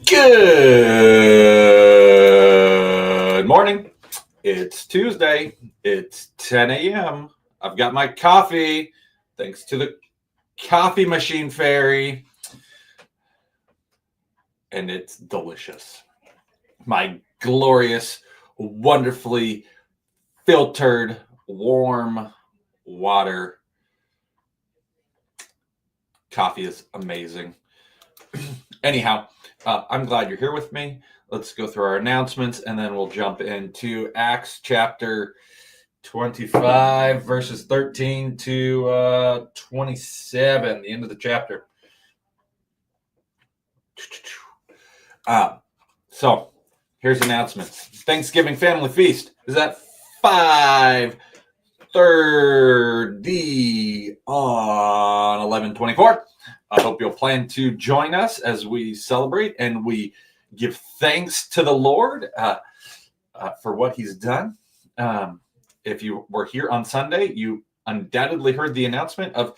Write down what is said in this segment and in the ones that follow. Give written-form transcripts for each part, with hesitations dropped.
Good morning. It's Tuesday. It's 10 a.m. I've got my coffee, thanks to the coffee machine fairy, and it's delicious. My glorious, wonderfully filtered, warm water. Coffee is amazing. Anyhow, I'm glad you're here with me. Let's go through our announcements, and then we'll jump into Acts chapter 25, verses 13 to 27, the end of the chapter. So here's announcements. Thanksgiving Family Feast is at 5:30 on 11/24. I hope you'll plan to join us as we celebrate and we give thanks to the Lord for what he's done. If you were here on Sunday, you undoubtedly heard the announcement of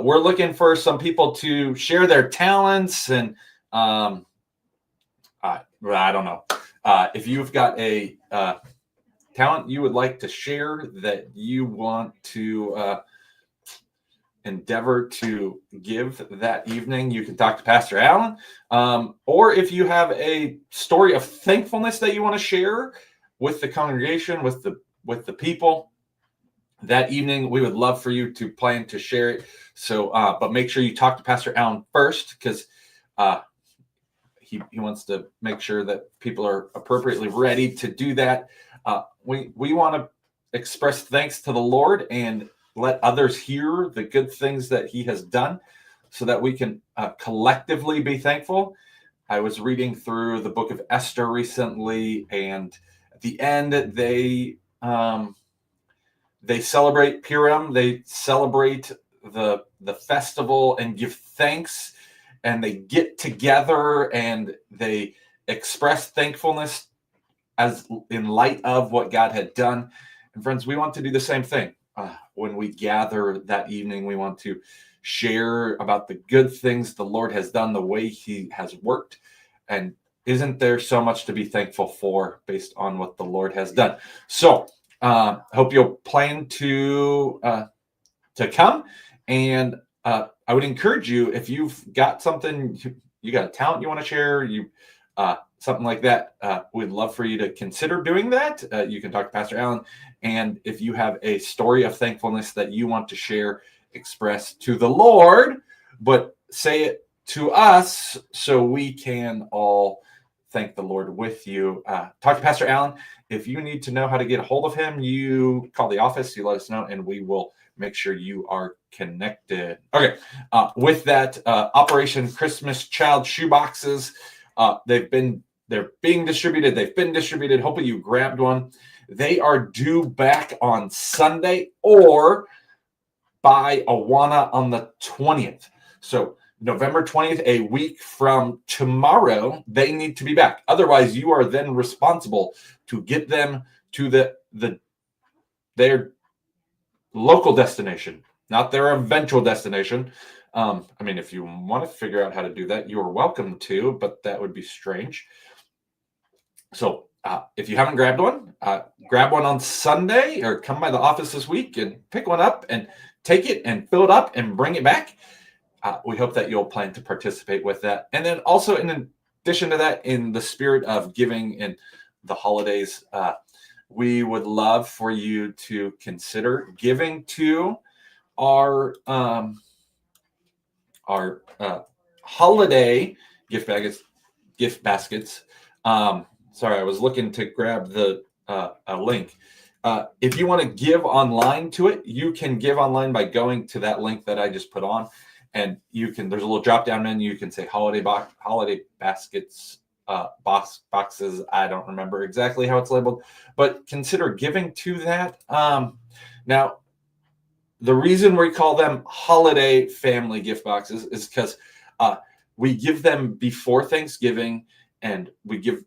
we're looking for some people to share their talents. And I don't know. If you've got a talent you would like to share that you want to endeavor to give that evening, you can talk to Pastor Allen. Or if you have a story of thankfulness that you want to share with the congregation, with the people that evening, we would love for you to plan to share it. So, but make sure you talk to Pastor Allen first, because he wants to make sure that people are appropriately ready to do that. We want to express thanks to the Lord and let others hear the good things that he has done so that we can collectively be thankful. I was reading through the book of Esther recently, and at the end, they celebrate Purim. They celebrate the festival and give thanks, and they get together and they express thankfulness as in light of what God had done. And friends, we want to do the same thing. When we gather that evening, we want to share about the good things the Lord has done, the way he has worked. And isn't there so much to be thankful for based on what the Lord has done? So hope you'll plan to come. And I would encourage you, if you've got something, you got a talent you want to share, something like that, we'd love for you to consider doing that. You can talk to Pastor Allen. And if you have a story of thankfulness that you want to share, express to the Lord, but say it to us so we can all thank the Lord with you. Talk to Pastor Allen. If you need to know how to get a hold of him, you call the office, you let us know, and we will make sure you are connected. Okay, with that, Operation Christmas Child Shoeboxes, they're being distributed. They've been distributed. Hopefully you grabbed one. They are due back on Sunday or by Awana on the 20th. So November 20th, a week from tomorrow, they need to be back. Otherwise, you are then responsible to get them to their local destination, not their eventual destination. I mean, if you want to figure out how to do that, you are welcome to, but that would be strange. So if you haven't grabbed one, grab one on Sunday or come by the office this week and pick one up and take it and fill it up and bring it back. We hope that you'll plan to participate with that. And then also, in addition to that, in the spirit of giving and the holidays, we would love for you to consider giving to our holiday gift baskets. Sorry, I was looking to grab the a link. If you want to give online to it, you can give online by going to that link that I just put on, and you can. There's a little drop down menu. You can say holiday baskets, boxes. I don't remember exactly how it's labeled, but consider giving to that. Now, the reason we call them holiday family gift boxes is because we give them before Thanksgiving, and we give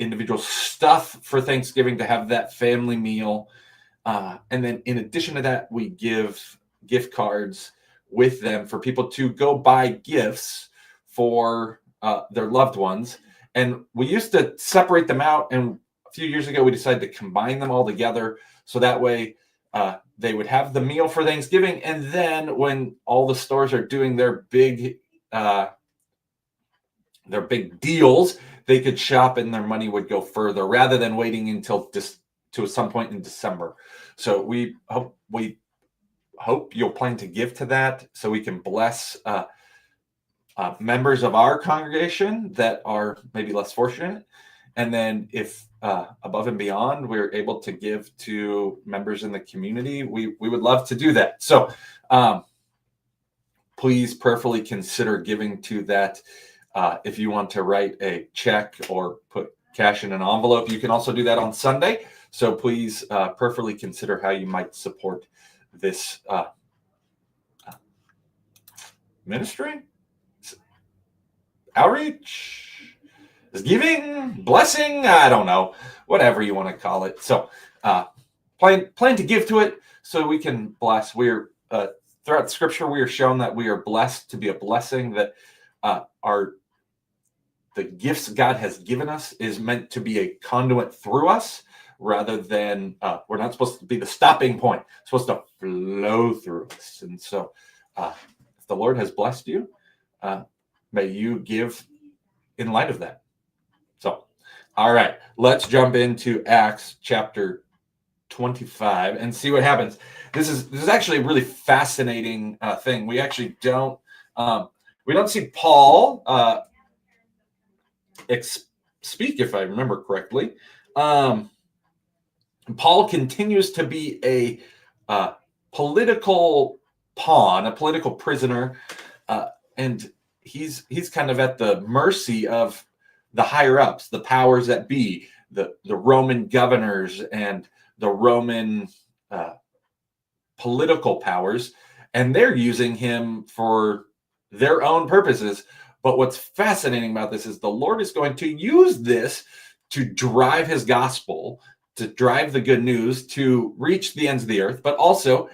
individual stuff for Thanksgiving to have that family meal. And then in addition to that, we give gift cards with them for people to go buy gifts for their loved ones. And we used to separate them out, and a few years ago we decided to combine them all together, so that way they would have the meal for Thanksgiving, and then when all the stores are doing their big deals, they could shop and their money would go further rather than waiting until to some point in December. So we hope you'll plan to give to that so we can bless members of our congregation that are maybe less fortunate. And then if above and beyond we're able to give to members in the community, we would love to do that. So please prayerfully consider giving to that. If you want to write a check or put cash in an envelope, you can also do that on Sunday. So please prayerfully consider how you might support this ministry, outreach, giving, blessing, I don't know, whatever you want to call it. So plan to give to it so we can bless. We're throughout Scripture, we are shown that we are blessed to be a blessing, that the gifts God has given us is meant to be a conduit through us, rather than we're not supposed to be the stopping point. It's supposed to flow through us. And so if the Lord has blessed you, may you give in light of that. So, all right, let's jump into Acts chapter 25 and see what happens. This is actually a really fascinating thing. We actually don't see Paul speak, if I remember correctly. Paul continues to be a political pawn, a political prisoner, and he's kind of at the mercy of the higher ups, the powers that be, the Roman governors and the Roman political powers, and they're using him for their own purposes. But what's fascinating about this is the Lord is going to use this to drive his gospel, to drive the good news, to reach the ends of the earth, but also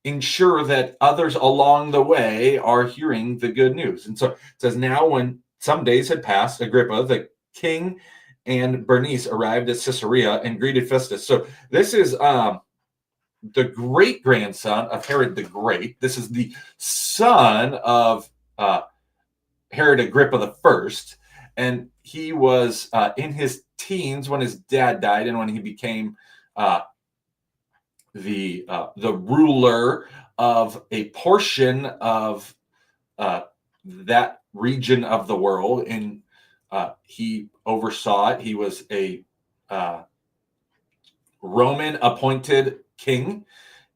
ensure that others along the way are hearing the good news. And so it says, now when some days had passed, Agrippa, the king, and Bernice arrived at Caesarea and greeted Festus. So this is the great-grandson of Herod the Great. This is the son of Herod Agrippa the First, and he was in his teens when his dad died, and when he became the ruler of a portion of that region of the world, and he oversaw it. He was a Roman appointed king,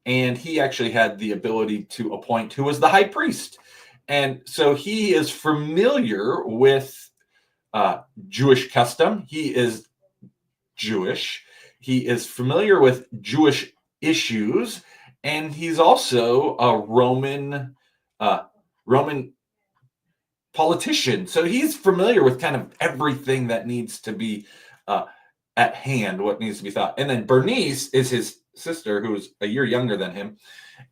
and he actually had the ability to appoint who was the high priest. And so he is familiar with Jewish custom. He is Jewish. He is familiar with Jewish issues, and he's also a Roman politician. So he's familiar with kind of everything that needs to be at hand, what needs to be thought. And then Bernice is his sister, who is a year younger than him,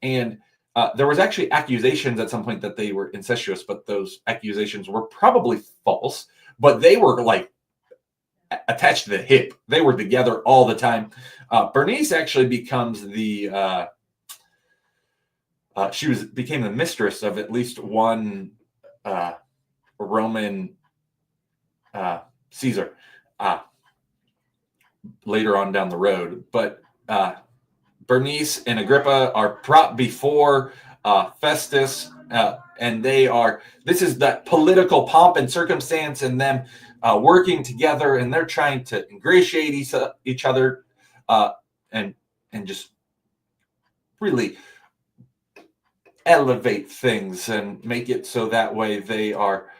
and there was actually accusations at some point that they were incestuous, but those accusations were probably false. But they were like attached to the hip. They were together all the time. Bernice actually becomes became the mistress of at least one Roman Caesar later on down the road. But Bernice and Agrippa are brought before Festus, and this is that political pomp and circumstance, and them working together, and they're trying to ingratiate each other and just really elevate things and make it so that way they are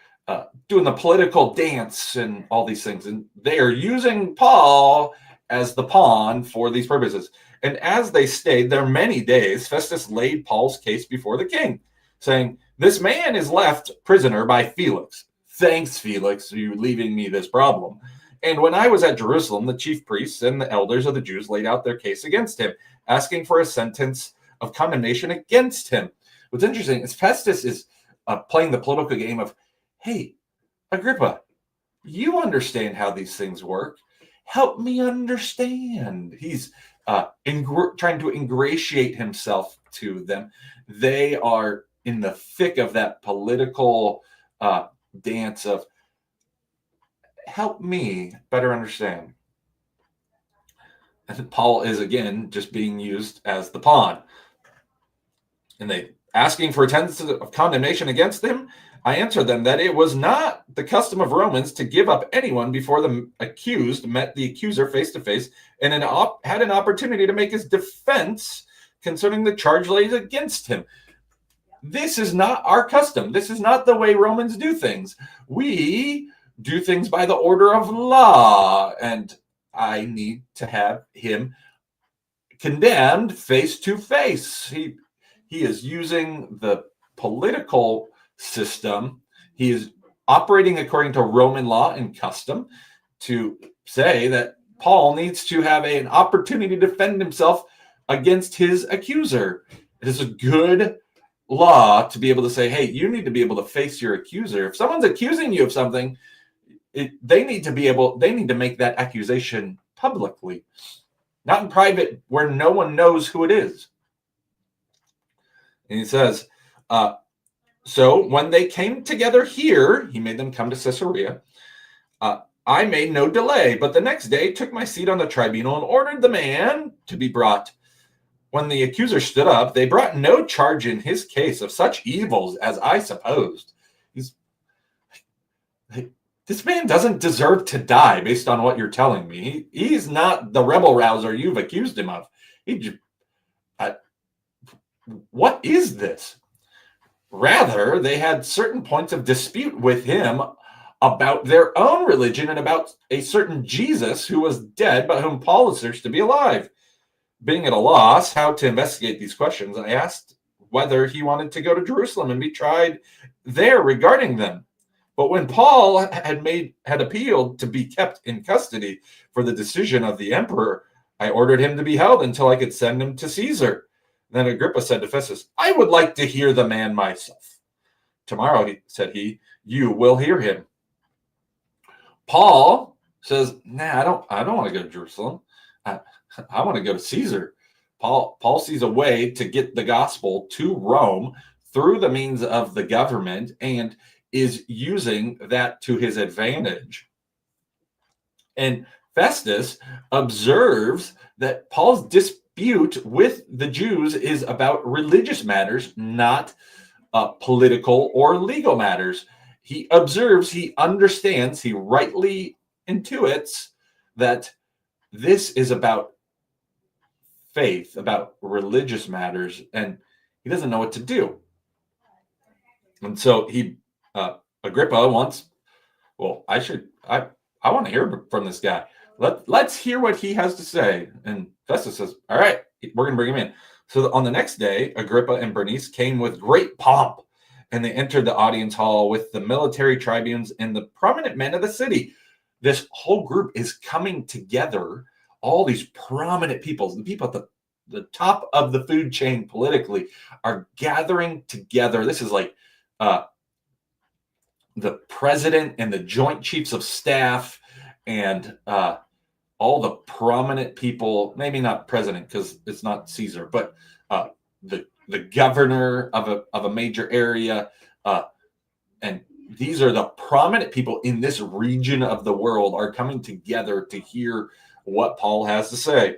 doing the political dance and all these things. And they are using Paul as the pawn for these purposes. And as they stayed there many days, Festus laid Paul's case before the king, saying, "This man is left prisoner by Felix. Thanks, Felix, for you leaving me this problem. And when I was at Jerusalem, the chief priests and the elders of the Jews laid out their case against him, asking for a sentence of condemnation against him." What's interesting is Festus is playing the political game of, hey, Agrippa, you understand how these things work. Help me understand. He's trying to ingratiate himself to them. They are in the thick of that political dance of help me better understand. And Paul is again just being used as the pawn. And they asking for attendance of condemnation against him. I answered them that it was not the custom of Romans to give up anyone before the accused met the accuser face to face and had an opportunity to make his defense concerning the charge laid against him. This is not our custom. This is not the way Romans do things. We do things by the order of law, and I need to have him condemned face to face. He is using the political system. He is operating according to Roman law and custom to say that Paul needs to have an opportunity to defend himself against his accuser. It is a good law to be able to say, hey, you need to be able to face your accuser. If someone's accusing you of something, they need to make that accusation publicly, not in private where no one knows who it is. And he says, so when they came together here, he made them come to Caesarea. I made no delay, but the next day took my seat on the tribunal and ordered the man to be brought. When the accuser stood up, they brought no charge in his case of such evils as I supposed. This man doesn't deserve to die based on what you're telling me. He's not the rebel rouser you've accused him of. What is this? Rather, they had certain points of dispute with him about their own religion and about a certain Jesus who was dead, but whom Paul asserts to be alive. Being at a loss how to investigate these questions, I asked whether he wanted to go to Jerusalem and be tried there regarding them. But when Paul had appealed to be kept in custody for the decision of the emperor, I ordered him to be held until I could send him to Caesar. Then Agrippa said to Festus, I would like to hear the man myself. Tomorrow, said he, you will hear him. Paul says, I don't want to go to Jerusalem. I want to go to Caesar. Paul sees a way to get the gospel to Rome through the means of the government and is using that to his advantage. And Festus observes that Paul's dispute with the Jews is about religious matters, not political or legal matters. He observes, he understands, he rightly intuits that this is about faith, about religious matters, and he doesn't know what to do. And so Agrippa wants, I want to hear from this guy. Let's hear what he has to say. And Festus says, all right, we're going to bring him in. So on the next day, Agrippa and Bernice came with great pomp, and they entered the audience hall with the military tribunes and the prominent men of the city. This whole group is coming together. All these prominent people, the people at the top of the food chain politically, are gathering together. This is like the president and the joint chiefs of staff and all the prominent people, maybe not president because it's not Caesar, but the governor of a major area. And these are the prominent people in this region of the world are coming together to hear what Paul has to say.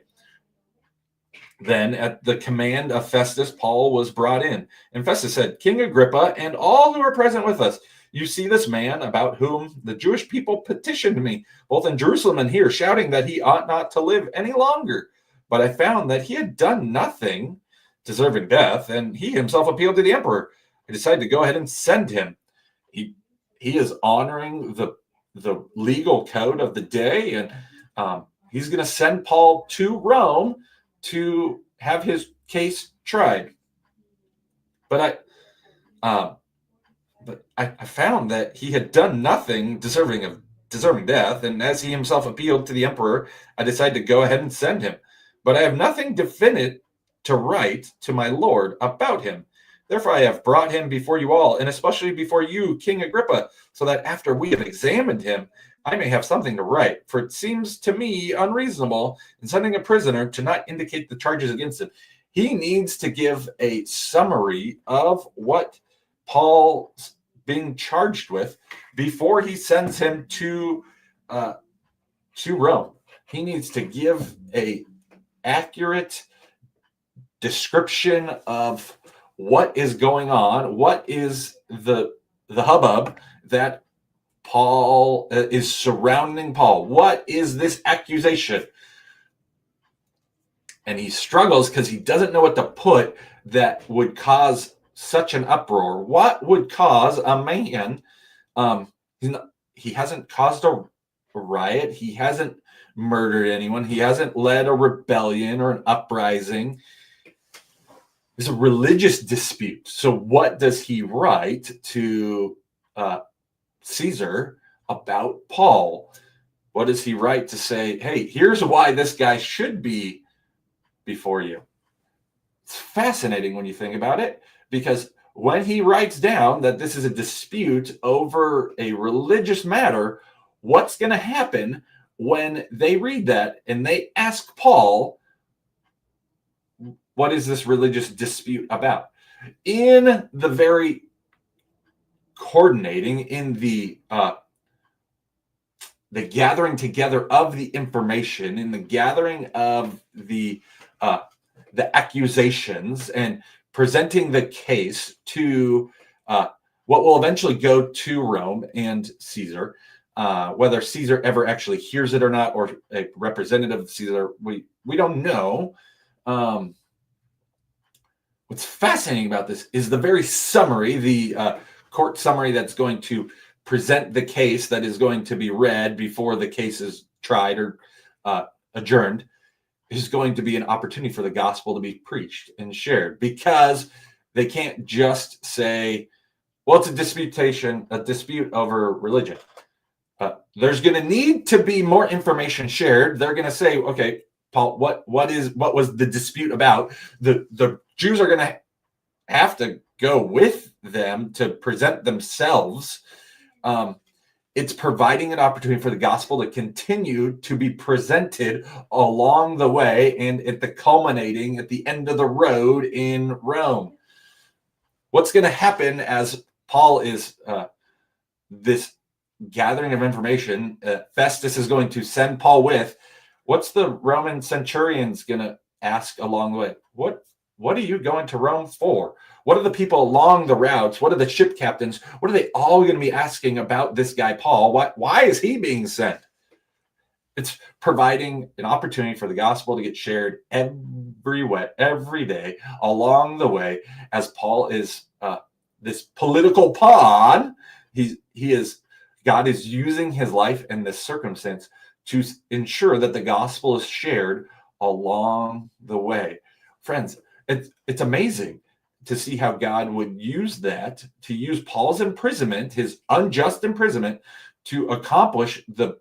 Then at the command of Festus, Paul was brought in. And Festus said, King Agrippa and all who are present with us, you see this man about whom the Jewish people petitioned me, both in Jerusalem and here, shouting that he ought not to live any longer. But I found that he had done nothing deserving death, and he himself appealed to the emperor. I decided to go ahead and send him. He is honoring the legal code of the day, and he's going to send Paul to Rome to have his case tried. But I found that he had done nothing deserving death, and as he himself appealed to the emperor, I decided to go ahead and send him. But I have nothing definite to write to my lord about him. Therefore, I have brought him before you all, and especially before you, King Agrippa, so that after we have examined him, I may have something to write. For it seems to me unreasonable in sending a prisoner to not indicate the charges against him. He needs to give a summary of what Paul's being charged with before he sends him to Rome. He needs to give a accurate description of what is going on, what is the hubbub that Paul is surrounding Paul. What is this accusation? And he struggles because he doesn't know what to put that would cause such an uproar. What would cause a man? He hasn't caused a riot. He hasn't murdered anyone. He hasn't led a rebellion or an uprising. It's a religious dispute. So what does he write to Caesar about Paul? What does he write to say, hey, here's why this guy should be before you? It's fascinating when you think about it, because when he writes down that this is a dispute over a religious matter, what's going to happen when they read that and they ask Paul, what is this religious dispute about? In the very coordinating, in the gathering together of the information, in the gathering of the accusations and presenting the case to what will eventually go to Rome and Caesar. Whether Caesar ever actually hears it or not, or a representative of Caesar, we don't know. What's fascinating about this is the very summary, the court summary that's going to present the case that is going to be read before the case is tried or adjourned, is going to be an opportunity for the gospel to be preached and shared, because they can't just say, well, it's a dispute over religion. There's going to need to be more information shared. They're going to say, okay, Paul, what was the dispute about? The Jews are going to have to go with them to present themselves. It's providing an opportunity for the gospel to continue to be presented along the way and at the culminating at the end of the road in Rome. What's going to happen as Paul is this gathering of information? Festus is going to send Paul with. What's the Roman centurions going to ask along the way? What are you going to Rome for? What are the people along the routes? What are the ship captains? What are they all going to be asking about this guy, Paul? Why is he being sent? It's providing an opportunity for the gospel to get shared every day along the way, as Paul is this political pawn. God is using his life and this circumstance to ensure that the gospel is shared along the way. Friends, it's amazing to see how God would use that, to use Paul's imprisonment, his unjust imprisonment, to accomplish the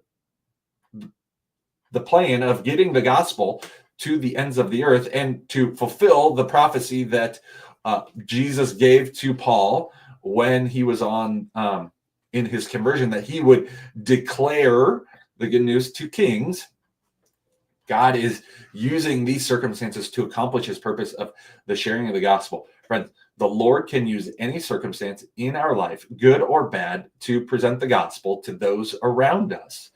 plan of getting the gospel to the ends of the earth, and to fulfill the prophecy that Jesus gave to Paul when he was on in his conversion, that he would declare the good news to kings. God is using these circumstances to accomplish his purpose of the sharing of the gospel. Friends, the Lord can use any circumstance in our life, good or bad, to present the gospel to those around us.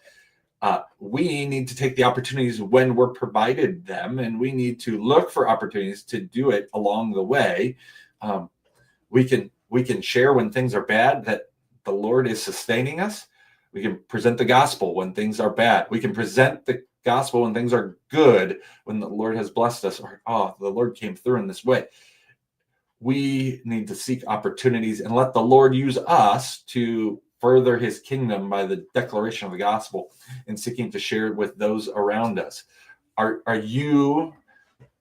We need to take the opportunities when we're provided them, and we need to look for opportunities to do it along the way. We can share when things are bad, that the Lord is sustaining us. We can present the gospel when things are bad. We can present the gospel when things are good, when the Lord has blessed us, or the Lord came through in this way. We need to seek opportunities and let the Lord use us to further his kingdom by the declaration of the gospel and seeking to share it with those around us. Are you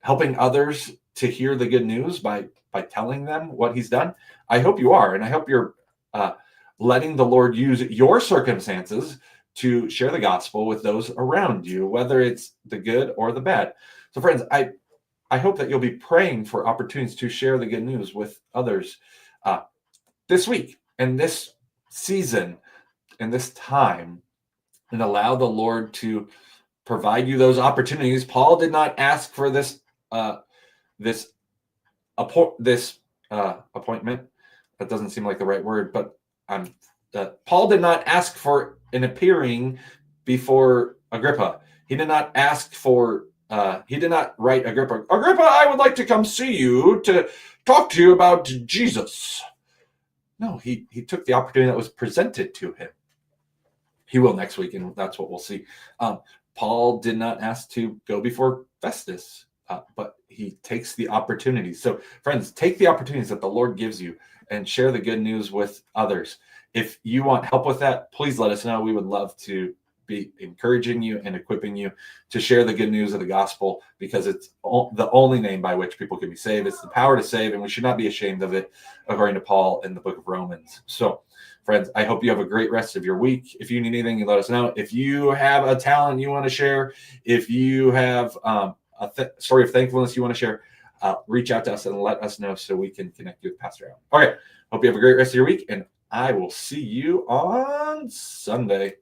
helping others to hear the good news by telling them what he's done? I hope you are, and I hope you're letting the Lord use your circumstances to share the gospel with those around you, whether it's the good or the bad. So friends, I I hope that you'll be praying for opportunities to share the good news with others this week and this season and this time, and allow the Lord to provide you those opportunities. Paul did not ask for this appointment. That doesn't seem like the right word, but Paul did not ask for an appearing before Agrippa. He did not ask for. He did not write Agrippa. Agrippa, I would like to come see you to talk to you about Jesus. No, he took the opportunity that was presented to him. He will next week, and that's what we'll see. Paul did not ask to go before Festus, but he takes the opportunities. So, friends, take the opportunities that the Lord gives you and share the good news with others. If you want help with that, please let us know. We would love to be encouraging you and equipping you to share the good news of the gospel, because it's the only name by which people can be saved. It's the power to save, and we should not be ashamed of it, according to Paul in the book of Romans. So, friends, I hope you have a great rest of your week. If you need anything, you let us know. If you have a talent you want to share, if you have a story of thankfulness you want to share, reach out to us and let us know so we can connect you with Pastor Allen. Okay, hope you have a great rest of your week, and I will see you on Sunday.